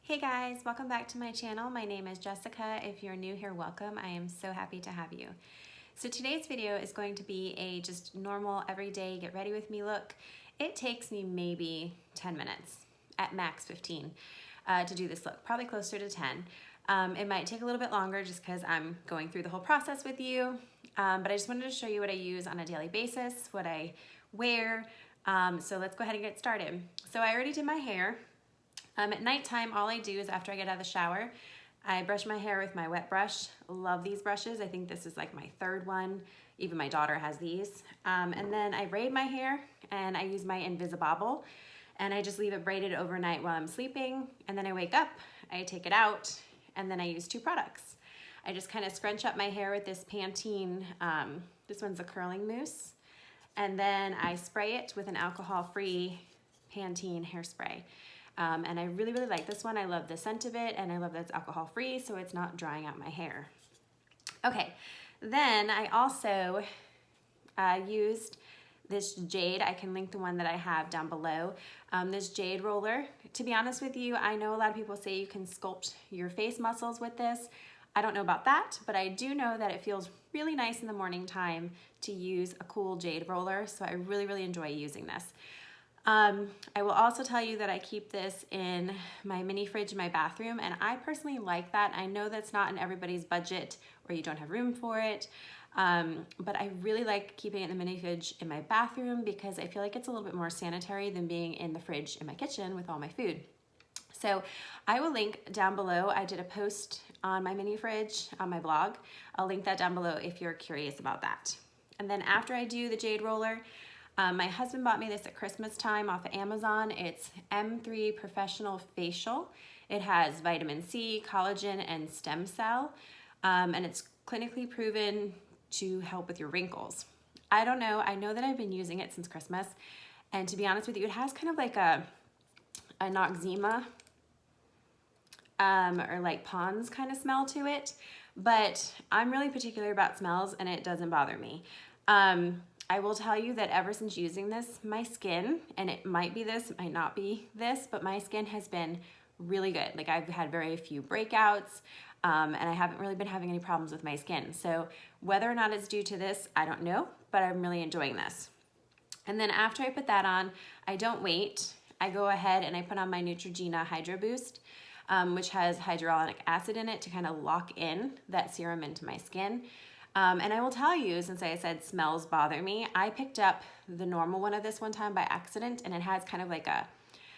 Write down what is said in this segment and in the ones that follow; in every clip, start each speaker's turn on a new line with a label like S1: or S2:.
S1: Hey guys, welcome back to my channel. My name is Jessica. If you're new here, welcome. I am so happy to have you. So today's video is going to be a just normal everyday get ready with me look. It takes me maybe 10 minutes, at max 15, to do this look, probably closer to 10. It might take a little bit longer just because I'm going through the whole process with you, but I just wanted to show you what I use on a daily basis, what I wear. So let's go ahead and get started. So I already did my hair. At nighttime, all I do is after I get out of the shower, I brush my hair with my wet brush. Love these brushes. I think this is like my third one. Even my daughter has these. And then I braid my hair and I use my Invisibobble and I just leave it braided overnight while I'm sleeping. And then I wake up, I take it out, and then I use two products. I just kind of scrunch up my hair with this Pantene, this one's a curling mousse. And then I spray it with an alcohol-free Pantene hairspray. And I really like this one. I love the scent of it and I love that it's alcohol free so it's not drying out my hair. Okay, then I also used this jade. I can link the one that I have down below. This jade roller. To be honest with you, I know a lot of people say you can sculpt your face muscles with this. I don't know about that, but I do know that it feels really nice in the morning time to use a cool jade roller, so I really enjoy using this. I will also tell you that I keep this in my mini fridge in my bathroom, and I personally like that. I know that's not in everybody's budget or you don't have room for it, but I really like keeping it in the mini fridge in my bathroom because I feel like it's a little bit more sanitary than being in the fridge in my kitchen with all my food. So I will link down below. I did a post on my mini fridge on my blog. I'll link that down below if you're curious about that. And then after I do the jade roller, my husband bought me this at Christmas time off of Amazon. It's M3 Professional Facial. It has vitamin C, collagen, and stem cell, and it's clinically proven to help with your wrinkles. I don't know, I know that I've been using it since Christmas, and to be honest with you, it has kind of like a noxzema or like Pond's kind of smell to it, but I'm really particular about smells and it doesn't bother me. I will tell you that ever since using this, my skin, and it might be this, it might not be this, but my skin has been really good. Like I've had very few breakouts, and I haven't really been having any problems with my skin. So whether or not it's due to this, I don't know, but I'm really enjoying this. And then after I put that on, I don't wait. I go ahead and I put on my Neutrogena Hydro Boost, which has hyaluronic acid in it to kind of lock in that serum into my skin. And I will tell you, since I said smells bother me, I picked up the normal one of this one time by accident, and it has kind of like a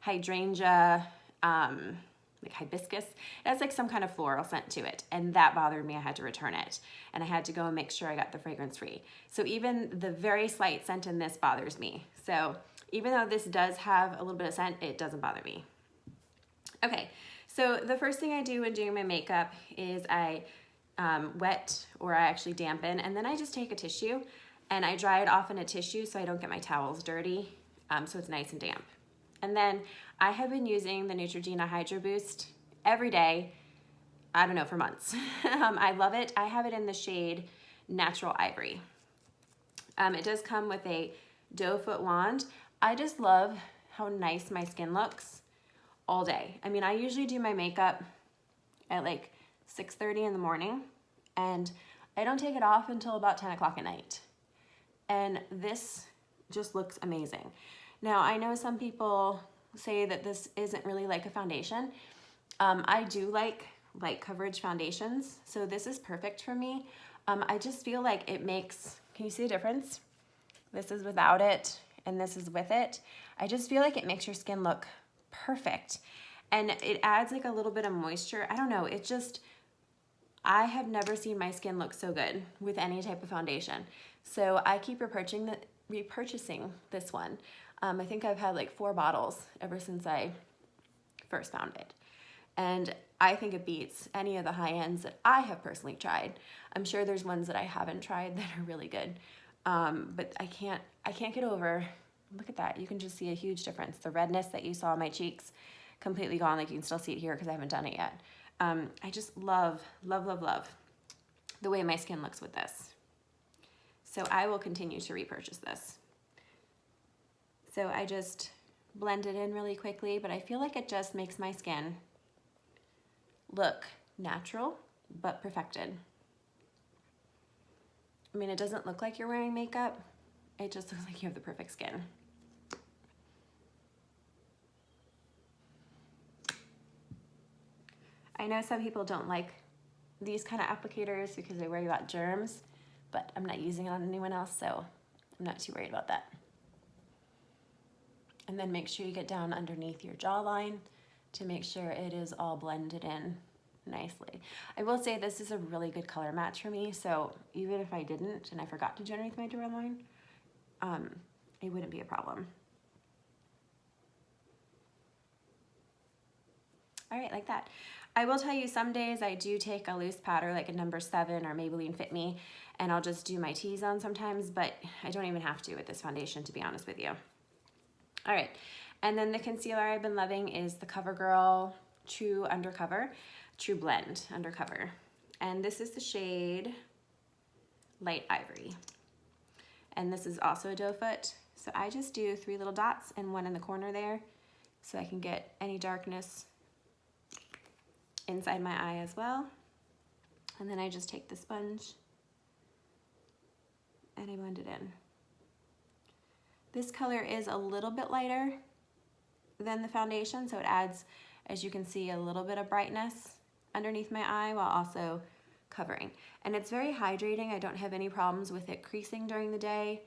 S1: hydrangea, like hibiscus. It has like some kind of floral scent to it, and that bothered me. I had to return it, and I had to go and make sure I got the fragrance free. So even the very slight scent in this bothers me. So even though this does have a little bit of scent, it doesn't bother me. Okay, so the first thing I do when doing my makeup is I wet, or I actually dampen, and then I just take a tissue and I dry it off in a tissue so I don't get my towels dirty, so it's nice and damp. And then I have been using the Neutrogena Hydro Boost every day, I don't know, for months. I love it. I have it in the shade Natural Ivory. It does come with a doe foot wand. I just love how nice my skin looks all day. I mean, I usually do my makeup at like 6:30 in the morning, and I don't take it off until about 10 o'clock at night. And this just looks amazing. Now, I know some people say that this isn't really like a foundation. I do like light coverage foundations, so this is perfect for me. I just feel like it makes, can you see the difference? This is without it, and this is with it. I just feel like it makes your skin look perfect. And it adds like a little bit of moisture. I don't know, it just, I have never seen my skin look so good with any type of foundation. So I keep repurchasing this one. I think I've had like 4 bottles ever since I first found it. And I think it beats any of the high ends that I have personally tried. I'm sure there's ones that I haven't tried that are really good. But I can't get over, look at that. You can just see a huge difference. The redness that you saw on my cheeks, completely gone. Like you can still see it here because I haven't done it yet. I just love the way my skin looks with this. So I will continue to repurchase this. So I just blend it in really quickly, but I feel like it just makes my skin look natural, but perfected. I mean, it doesn't look like you're wearing makeup. It just looks like you have the perfect skin. I know some people don't like these kind of applicators because they worry about germs, but I'm not using it on anyone else, so I'm not too worried about that. And then make sure you get down underneath your jawline to make sure it is all blended in nicely. I will say this is a really good color match for me, so even if I didn't and I forgot to do underneath my jawline, it wouldn't be a problem. All right, like that. I will tell you, some days I do take a loose powder like a number 7 or Maybelline Fit Me, and I'll just do my T-zone sometimes, but I don't even have to with this foundation, to be honest with you. All right, and then the concealer I've been loving is the CoverGirl True Blend Undercover. And this is the shade Light Ivory. And this is also a doe foot. So I just do 3 little dots and 1 in the corner there so I can get any darkness inside my eye as well. And then I just take the sponge and I blend it in. This color is a little bit lighter than the foundation, so it adds, as you can see, a little bit of brightness underneath my eye while also covering. And it's very hydrating. I don't have any problems with it creasing during the day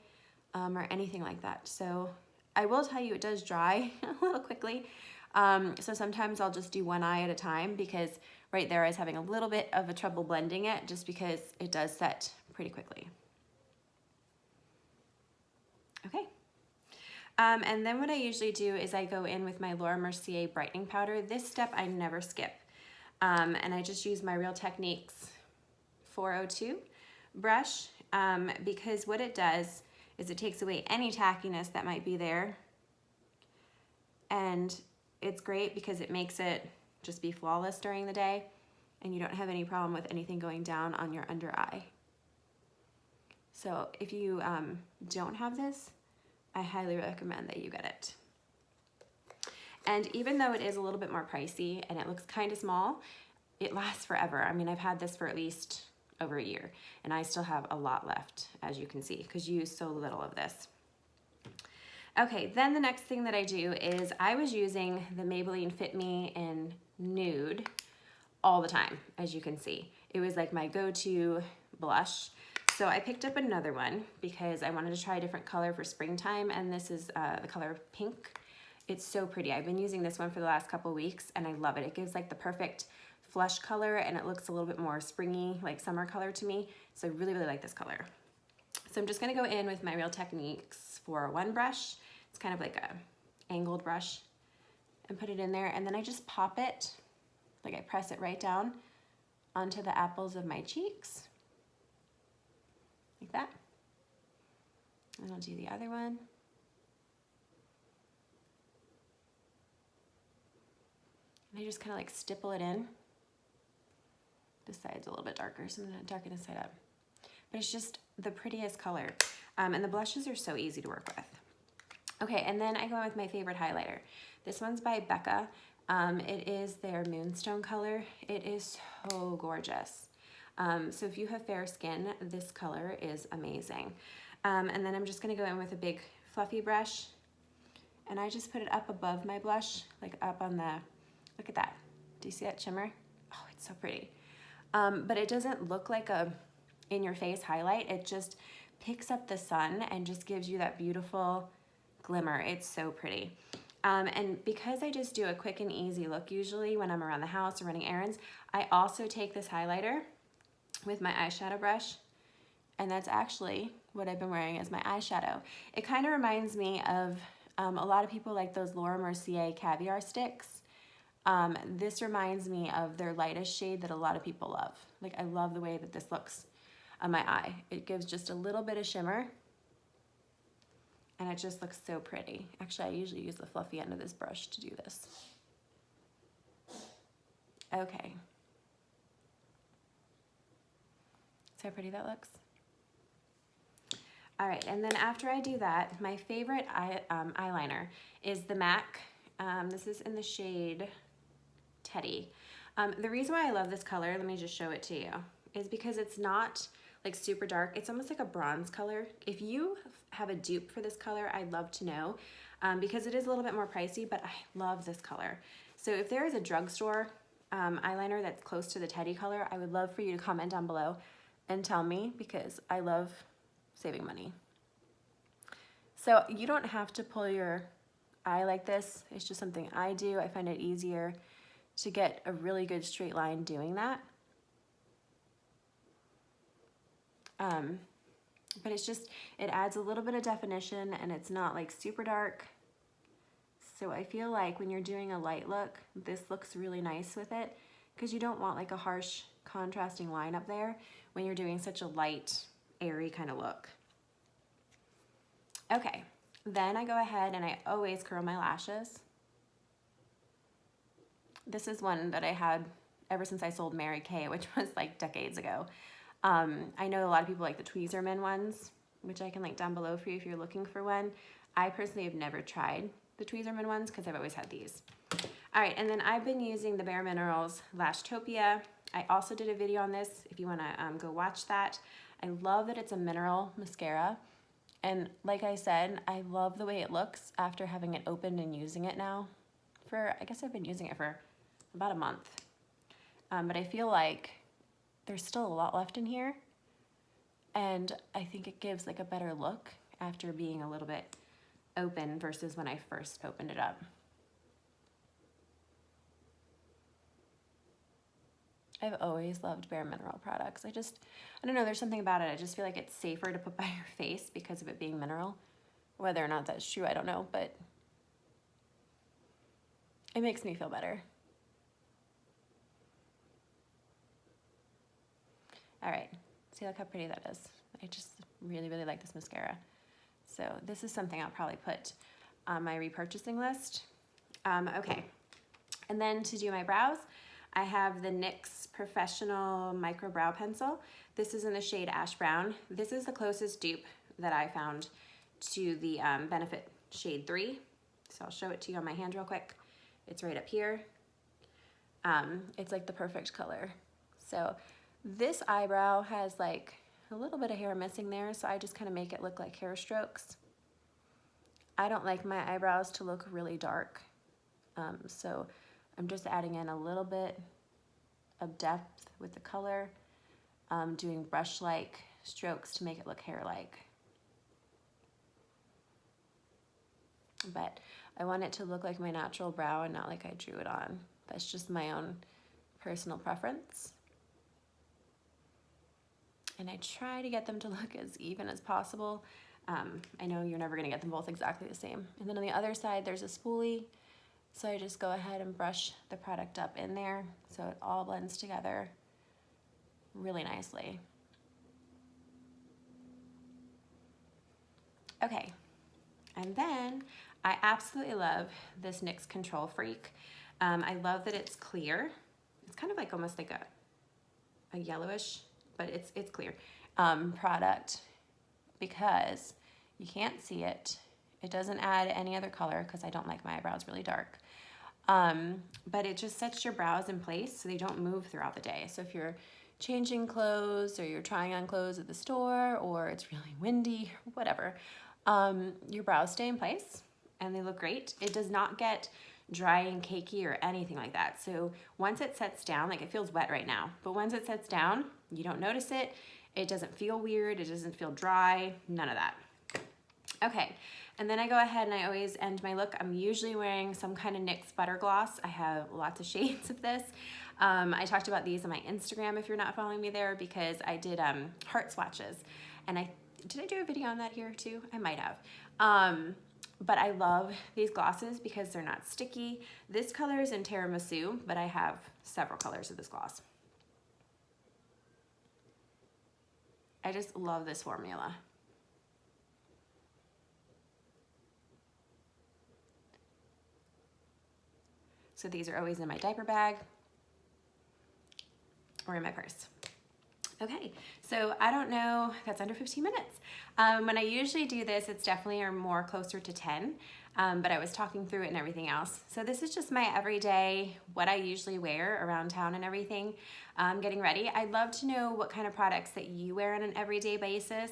S1: or anything like that. So I will tell you, it does dry a little quickly. So sometimes I'll just do one eye at a time because right there I was having a little bit of a trouble blending it just because it does set pretty quickly. Okay. And then what I usually do is I go in with my Laura Mercier brightening powder. This step I never skip. And I just use my Real Techniques 402 brush because what it does is it takes away any tackiness that might be there. And it's great because it makes it just be flawless during the day and you don't have any problem with anything going down on your under eye. So if you don't have this, I highly recommend that you get it. And even though it is a little bit more pricey and it looks kind of small, it lasts forever. I mean, I've had this for at least over a year and I still have a lot left, as you can see, because you use so little of this. Okay, then the next thing that I do is I was using the Maybelline Fit Me in Nude all the time, as you can see. It was like my go-to blush. So I picked up another one because I wanted to try a different color for springtime, and this is the color Pink. It's so pretty. I've been using this one for the last couple weeks and I love it. It gives like the perfect flush color and it looks a little bit more springy, like summer color to me. So I really, really like this color. So I'm just gonna go in with my Real Techniques 401 brush. It's kind of like a angled brush, and put it in there, and then I just pop it, like I press it right down onto the apples of my cheeks, like that. And I'll do the other one. And I just kind of like stipple it in. This side's a little bit darker, so I'm gonna darken this side up. But it's just the prettiest color. And the blushes are so easy to work with. Okay, and then I go in with my favorite highlighter. This one's by Becca. It is their Moonstone color. It is so gorgeous. So if you have fair skin, this color is amazing. And then I'm just gonna go in with a big fluffy brush, and I just put it up above my blush, like up on the, look at that. Do you see that shimmer? Oh, it's so pretty. But it doesn't look like a in-your-face highlight. It just picks up the sun and just gives you that beautiful glimmer. It's so pretty. And because I just do a quick and easy look usually when I'm around the house or running errands, I also take this highlighter with my eyeshadow brush, and that's actually what I've been wearing as my eyeshadow. It kind of reminds me of a lot of people like those Laura Mercier caviar sticks. This reminds me of their lightest shade that a lot of people love. Like, I love the way that this looks on my eye. It gives just a little bit of shimmer and it just looks so pretty. Actually, I usually use the fluffy end of this brush to do this. Okay. See how pretty that looks? All right, and then after I do that, my favorite eyeliner is the MAC. This is in the shade Teddy. The reason why I love this color, let me just show it to you, is because it's not like super dark. It's almost like a bronze color. If you have a dupe for this color, I'd love to know, because it is a little bit more pricey, but I love this color. So if there is a drugstore eyeliner that's close to the Teddy color, I would love for you to comment down below and tell me, because I love saving money. So you don't have to pull your eye like this. It's just something I do. I find it easier to get a really good straight line doing that. But it's just, it adds a little bit of definition and it's not like super dark. So I feel like when you're doing a light look, this looks really nice with it, because you don't want like a harsh contrasting line up there when you're doing such a light, airy kind of look. Okay, then I go ahead and I always curl my lashes. This is one that I had ever since I sold Mary Kay, which was like decades ago. I know a lot of people like the Tweezerman ones, which I can link down below for you if you're looking for one. I personally have never tried the Tweezerman ones because I've always had these. All right, and then I've been using the Bare Minerals Lashtopia. I also did a video on this if you want to go watch that. I love that it's a mineral mascara. And like I said, I love the way it looks after having it opened and using it now. I guess I've been using it for about a month. But I feel like there's still a lot left in here. And I think it gives like a better look after being a little bit open versus when I first opened it up. I've always loved Bare Mineral products. I don't know, there's something about it. I just feel like it's safer to put by your face because of it being mineral. Whether or not that's true, I don't know, but it makes me feel better. All right, see, look how pretty that is. I just really, really like this mascara. So this is something I'll probably put on my repurchasing list. Okay, and then to do my brows, I have the NYX Professional Micro Brow Pencil. This is in the shade Ash Brown. This is the closest dupe that I found to the Benefit shade 3. So I'll show it to you on my hand real quick. It's right up here. It's like the perfect color. So this eyebrow has like a little bit of hair missing there, so I just kind of make it look like hair strokes. I don't like my eyebrows to look really dark, so I'm just adding in a little bit of depth with the color, doing brush-like strokes to make it look hair-like. But I want it to look like my natural brow and not like I drew it on. That's just my own personal preference. And I try to get them to look as even as possible. I know you're never gonna get them both exactly the same. And then on the other side, there's a spoolie. So I just go ahead and brush the product up in there so it all blends together really nicely. Okay, and then I absolutely love this NYX Control Freak. I love that it's clear. It's kind of like almost like a yellowish, but it's clear product, because you can't see it. It doesn't add any other color because I don't like my eyebrows really dark. But it just sets your brows in place so they don't move throughout the day. So if you're changing clothes or you're trying on clothes at the store or it's really windy, whatever, your brows stay in place and they look great. It does not get dry and cakey or anything like that. So once it sets down, like it feels wet right now, but once it sets down, you don't notice it. It doesn't feel weird. It doesn't feel dry, none of that. Okay, and then I go ahead and I always end my look. I'm usually wearing some kind of NYX Butter Gloss. I have lots of shades of this. I talked about these on my Instagram if you're not following me there, because I did heart swatches. And did I do a video on that here too? I might have. But I love these glosses because they're not sticky. This color is in Tiramisu, but I have several colors of this gloss. I just love this formula. So these are always in my diaper bag or in my purse. Okay, so I don't know, that's under 15 minutes. When I usually do this, it's definitely more closer to 10. but I was talking through it and everything else. So this is just my everyday, what I usually wear around town and everything, getting ready. I'd love to know what kind of products that you wear on an everyday basis,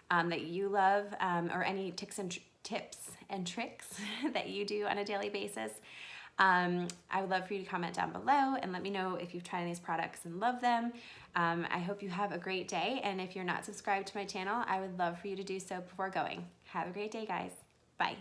S1: that you love, or any tips and tricks that you do on a daily basis. I would love for you to comment down below and let me know if you've tried these products and love them. I hope you have a great day, and if you're not subscribed to my channel, I would love for you to do so before going. Have a great day, guys. Bye.